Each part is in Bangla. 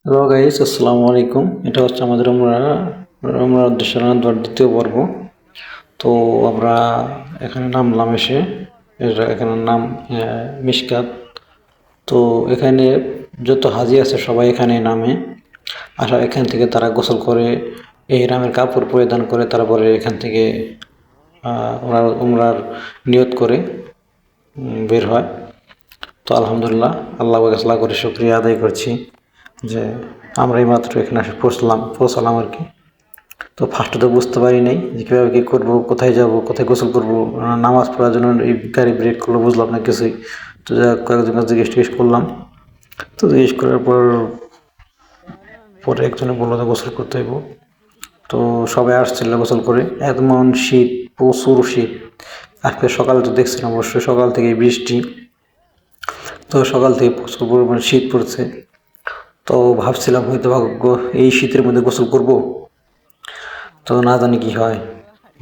হ্যালো গাইস, আসসালামু আলাইকুম। এটা হচ্ছে আমাদের আমরা উদ্দেশ্যে রান্নার দ্বিতীয় পর্ব। তো আমরা এখানে নামলাম এসে, এখানের নাম মিশকাত। তো এখানে যত হাজি আছে সবাই এখানে নামে। এখান থেকে তারা গোসল করে ইহরামের কাপড় পরিধান করে তারপরে এখান থেকে ওনার উমরার নিয়ত করে বের হয়। তো আলহামদুলিল্লাহ, আল্লাহর কাছে লাখ করে শুকরিয়া আদায় করছি যে আমরা এইমাত্র এখানে এসে পৌঁছালাম আর কি। তো ফার্স্টে তো বুঝতে পারি নাই যে কীভাবে কী করবো, কোথায় যাব, কোথায় গোসল করবো, নামাজ পড়ার জন্য এই গাড়ি ব্রেক করলো, বুঝলাম না কিছুই। তো যা কয়েকজন কাছে জিজ্ঞেস করলাম। তো জিজ্ঞেস করার পরে একজনে বললো যে গোসল করতে হইব। তো সবাই আসছিল গোসল করে, এমন শীত, প্রচুর শীত। আজকে সকালে তো দেখছিলাম অবশ্যই সকাল থেকে বৃষ্টি। তো সকাল থেকে প্রচুর পরিমাণে শীত পড়ছে। তো ভাবছিলাম হয়তো এই শীতের মধ্যে গোসল করব, তো না জানি কি হয়।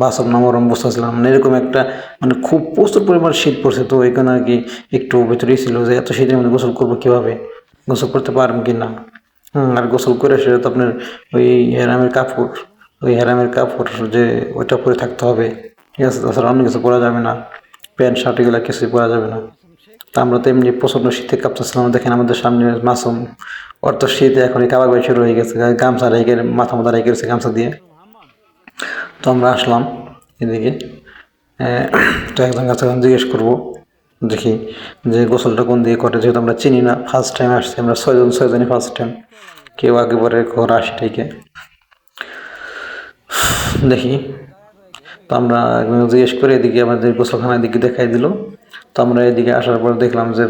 বাসব নামরম বসেছিলাম মানে এরকম একটা, মানে খুব প্রচুর পরিমাণ শীত পড়ছে। তো এখানে আর কি একটু ভিতরেই ছিল যে এত শীতের মধ্যে গোসল করবো কীভাবে, গোসল করতে পারবেন কি না। আর গোসল করে সেটা তো আপনার ওই হেরামের কাপড়, ওই হেরামের কাপড় যে ওইটা পরে থাকতে হবে, ঠিক আছে। তাছাড়া অন্য কিছু পরা যাবে না, প্যান্ট শার্ট এগুলো কিছুই পরা যাবে না। তা আমরা তো এমনি প্রচণ্ড শীতে কাঁপতেছিলাম। দেখেন আমাদের সামনে মাসুম, ওর তো শীতে এখন কাবাক বাই শুরু হয়ে গেছে, গামছা রেখে মাথা মাথা রেখে গেছে গামছা দিয়ে। তো আমরা আসলাম এদিকে। তো একজন কাছে জিজ্ঞেস করবো, দেখি যে গোসলটা কোন দিকে করে, যেহেতু আমরা চিনি না, ফার্স্ট টাইম আসছি আমরা ছয়জনই ফার্স্ট টাইম, কেউ আগে পরে ঘর আসি থেকে দেখি। তো আমরা একজন জিজ্ঞেস করে এদিকে আমাদের গোসলখানার দিকে দেখাই দিল। তো আমরা এদিকে আসার পর দেখলাম যে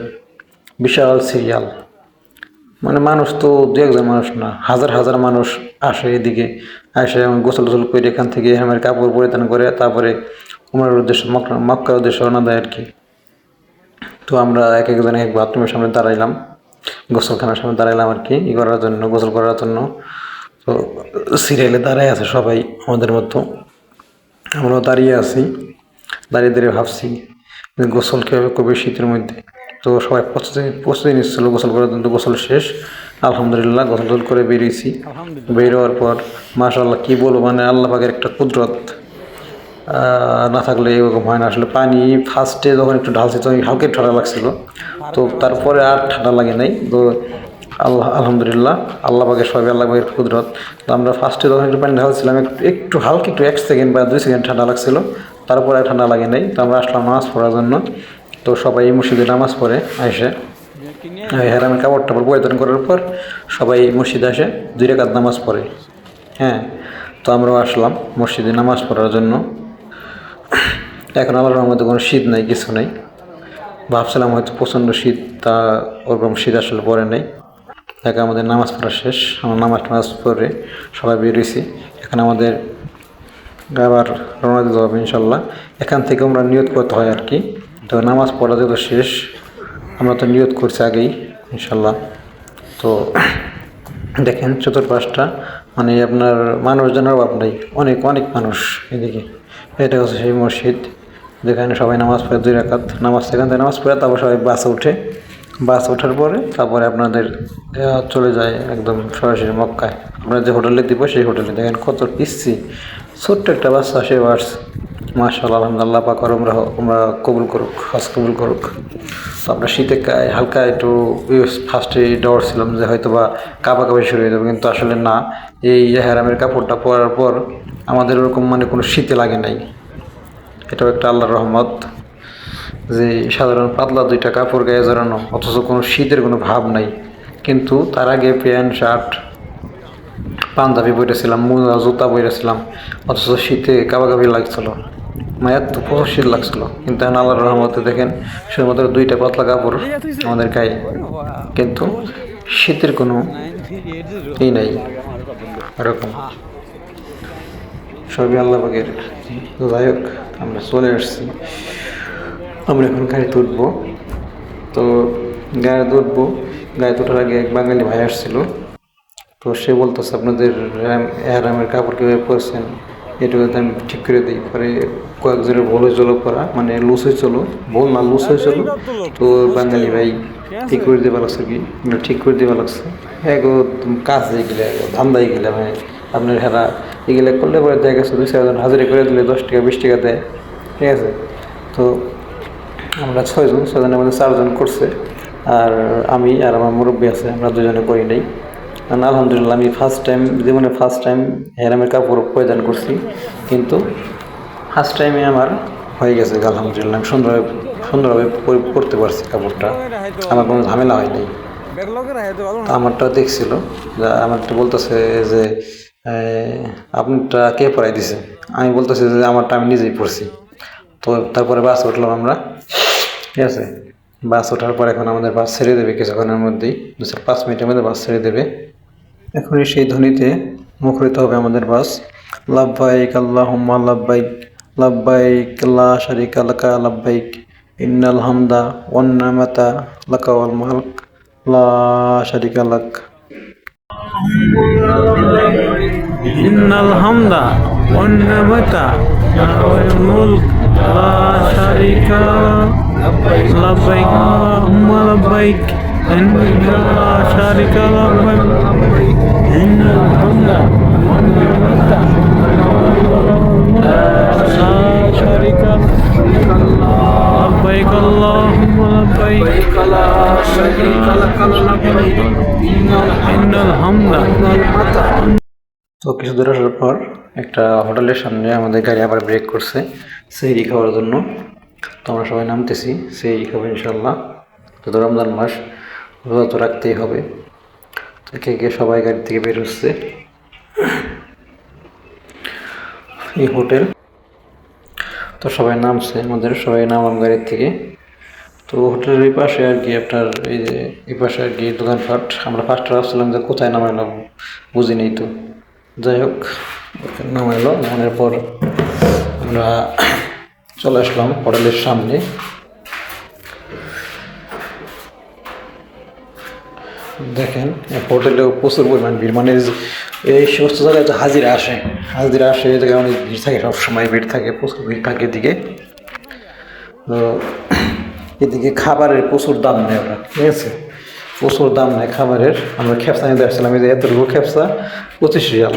বিশাল সিরিয়াল, মানে মানুষ তো দু একজন মানুষ না, হাজার হাজার মানুষ আসে এদিকে। আসে গোসল টোসল করে এখান থেকে আমার কাপড় পরিধান করে তারপরে উমরার উদ্দেশ্যে মক্কার উদ্দেশ্যে রওনা দেয় আর কি। তো আমরা এক একজন এক বাথরুমের সামনে দাঁড়াইলাম, গোসলখানার সামনে দাঁড়াইলাম আর কি করার জন্য, গোসল করার জন্য। তো সিরিয়ালে দাঁড়ায় আছে সবাই আমাদের মতো, আমরাও দাঁড়িয়ে আছি। দাঁড়িয়ে দাঁড়িয়ে ভাবছি গোসল কীভাবে করবে শীতের মধ্যে। তো সবাই প্রস্তুতি নিচ্ছিল গোসল করার জন্য। গোসল শেষ, আলহামদুলিল্লাহ গোসল টোসল করে বেরিয়েছি। বেরোয়ার পর মাশাআল্লাহ কী বলবো, মানে আল্লাহ পাকের একটা কুদরত না থাকলে এরকম হয় না আসলে। পানি ফার্স্টে যখন একটু ঢালছি তখন হালকা ঠান্ডা লাগছিল, তো তারপরে আর ঠান্ডা লাগে নাই। তো আলহামদুলিল্লাহ আল্লাহ পাকের সবই আল্লাহ পাকের কুদরত। তো আমরা ফার্স্টে যখন একটু পানি ঢালছিলাম একটু হালকা, একটু 1 সেকেন্ড বা 2 সেকেন্ড ঠান্ডা লাগছিল, তারপরে আর ঠান্ডা লাগে নাই। তো আমরা আসলাম নামাজ পড়ার জন্য। তো সবাই মসজিদে নামাজ পড়ে এসে হেরামের কাপড় টাপড় পরিধান করার পর সবাই মসজিদে আসে 2 রাকাত নামাজ পড়ে। হ্যাঁ, তো আমরাও আসলাম মসজিদে নামাজ পড়ার জন্য। এখন আল্লাহর রহমতে কোনো শীত নাই, কিছু নাই। ভাবছিলাম হয়তো প্রচণ্ড শীত, তা ওরকম শীত আসলে পড়ে নাই। এখন আমাদের নামাজ পড়া শেষ, আমরা নামাজ পড়ে সবাই বেরিয়েছি। এখন আমাদের আবার রওনা দিতে হবে ইনশাল্লাহ। এখান থেকে আমরা নিয়ত করতে হয় আর কি। তো নামাজ পড়া যেহেতু শেষ, আমরা তো নিয়ত করছি আগেই ইনশাল্লাহ। তো দেখেন চতুর্পাশটা, মানে আপনার মানুষজনের অভাব নেই, অনেক অনেক মানুষ এদিকে। এটা হচ্ছে সেই মসজিদ যেখানে সবাই নামাজ পড়ে 2 রাকাত নামাজ, সেখান থেকে নামাজ পড়ে তারপর সবাই বাসে উঠে। বাস ওঠার পরে তারপরে আপনাদের চলে যায় একদম সরাসরি মক্কায়। আপনারা যে হোটেলে দিব সেই হোটেলে। দেখেন কত পিচ্ছি ছোট্ট একটা বাচ্চা, সে বাস। মাশাআল্লাহ, আলহামদুলিল্লাহ পাক আমরা কবুল করুক, হজ কবুল করুক। তো আমরা শীতে হালকা একটু ফার্স্টে ডর ছিলাম যে হয়তো বা কাঁপাকাঁপি শুরু হয়ে যাবে, কিন্তু আসলে না। এই হেরামের কাপড়টা পরার পর আমাদের ওরকম মানে কোনো শীতে লাগে নাই। এটাও একটা আল্লাহর রহমত যে সাধারণ পাতলা 2টা কাপড় গায়ে জড়ানো, অথচ কোনো শীতের কোনো ভাব নাই। কিন্তু তার আগে প্যান্ট শার্ট পাঞ্জাবি পরেছিলাম, মোজা জুতা পরেছিলাম, অথচ শীতে কাবাকাবি লাগছিল, মানে এত প্রচুর শীত লাগছিল। কিন্তু এখন আল্লাহর রহমতে দেখেন শুধুমাত্র 2টা পাতলা কাপড় আমাদের গায়ে, কিন্তু শীতের কোনো নাই এরকম। সবই আল্লাহ পাকের। যাই হোক, আমরা চলে আসছি। আমরা এখন গাড়িতে উঠবো। তো গাড়িতে উঠবো, গাড়িতে ওঠার আগে এক বাঙালি ভাই আসছিল। তো সে বলতেছে আপনাদের এহরামের কাপড় কীভাবে পরছেন, এটুকুতে আমি ঠিক করে দিই। পরে কয়েকজনের ভুল হয়েছিল করা, মানে লুজ হয়েছিল, ভুল না লুজ হয়েছিল, তো বাঙালি ভাই ঠিক করে দেওয়া লাগছে কি, ঠিক করে দেওয়া লাগছে। হ্যাঁ গো, কাজ এগুলো ধান্দা এগুলো, মানে আপনার হেরা এগুলো করলে পরে দেখা গেছে 2-4 জন হাজিরা করে দিলে 10 টাকা 20 টাকা দেয়, ঠিক আছে। তো আমরা 6জনের মধ্যে 4জন করছে, আর আমি আর আমার মুরব্বী আছে, আমরা 2জনে করি নাই। কারণ আলহামদুলিল্লাহ আমি জীবনে ফার্স্ট টাইম হেরামের কাপড় পরিধান করছি, কিন্তু ফার্স্ট টাইমে আমার হয়ে গেছে আলহামদুলিল্লাহ। আমি সুন্দরভাবে পরতে পারছি কাপড়টা, আমার কোনো ঝামেলা হয় নাই। আমারটা দেখছিল, আমারটা বলতেছে যে আপনারটা কে পরাই দিছে, আমি বলতেছি যে আমারটা আমি নিজেই পড়ছি। তো তারপরে বাস উঠলাম আমরা, ঠিক আছে। বাস ওঠার পর এখন আমাদের বাস ছেড়ে দেবে কিছুক্ষণের মধ্যেই, 2-5 মিনিটের মধ্যে বাস ছেড়ে দেবে। এখনই সেই ধ্বনিতে মুখরিত হবে আমাদের বাস। লাব্বাইক আল্লাহুম্মা লাব্বাইক, লাব্বাইক লা শারিকা লাকা লাব্বাইক, ইন্নাল হামদা ওয়ান নি'মাতা লাকা ওয়াল মুলক লা শারিকা লাক। ইন্নাল হামদা ওয়ান নি'মাতা ওয়াল মুলক লা শারিকা লাব্বাইক আল্লাহুম্মা লাব্বাইক, ইন্নাল লা শারিকা লাব্বাইক, ইন্নাল হামদা ওয়ান নি'মাতা লা শারিকা লাব্বাইক আল্লাহুম্মা লাব্বাইক লা শারিকা লাক লাব্বাইক, ইন্নাল হামদা। তো কিছু দূর আসার পর একটা হোটেলের সামনে আমাদের গাড়ি আবার ব্রেক করছে সেহরি খাওয়ার জন্য। তো আমরা সবাই নামতেছি, সেহরি খাবো ইনশাল্লাহ। তো রমজান মাস, রোজা তো রাখতেই হবে। তো কে সবাই গাড়ি থেকে বের হচ্ছে। এই হোটেল, তো সবাই নামছে, আমাদের সবাই নামলাম গাড়ির থেকে। তো হোটেলের এই পাশে আর কি আপনার এই যে এই পাশে আর কি দোকানপাট। আমরা ফার্স্টে ভাবছিলাম যে কোথায় নামাইলাম, বুঝি নেই। তো যাই হোক নামাইলো, নামানোর পর আমরা চলে আসলাম হোটেলের সামনে। দেখেন হোটেলেও প্রচুর পরিমাণ ভিড়, মানে এই সমস্ত জায়গায় তো হাজিরা আসে এই জায়গায় অনেক ভিড় থাকে, সবসময় ভিড় থাকে, প্রচুর ভিড় থাকে এদিকে। তো এদিকে খাবারের প্রচুর দাম নেয় ওরা, ঠিক আছে, প্রচুর দাম নেয় খাবারের। আমরা খেপসা নিতে আসছিলাম, এই যে এতটুকু খেপসা 25 রিয়াল,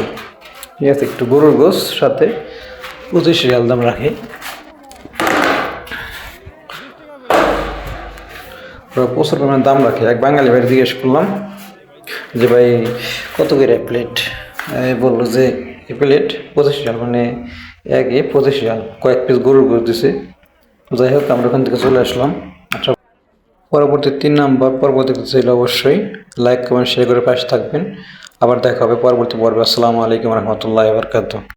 ঠিক আছে, একটু গরুর গোশ সাথে 25 রিয়াল দাম রাখে। ওরা প্রচুর পরিমাণে দাম রাখে। এক বাঙালি ভাই জিজ্ঞেস করলাম যে ভাই কত করে প্লেট, বললো যে এই প্লেট 25 রিয়াল, মানে একে 25 রিয়াল, কয়েক পিস গরুর গোশ দিছে। যাই হোক আমরা ওখান থেকে চলে আসলাম। আচ্ছা, পরবর্তী 3 নম্বর পর্ব দেখতে চাইলে অবশ্যই লাইক কমেন্ট শেয়ার করে পাশে থাকবেন। আবার দেখা হবে পরবর্তী পর্বে। আসসালামু আলাইকুম রহমতুল্লাহি ওয়া বারাকাতুহু।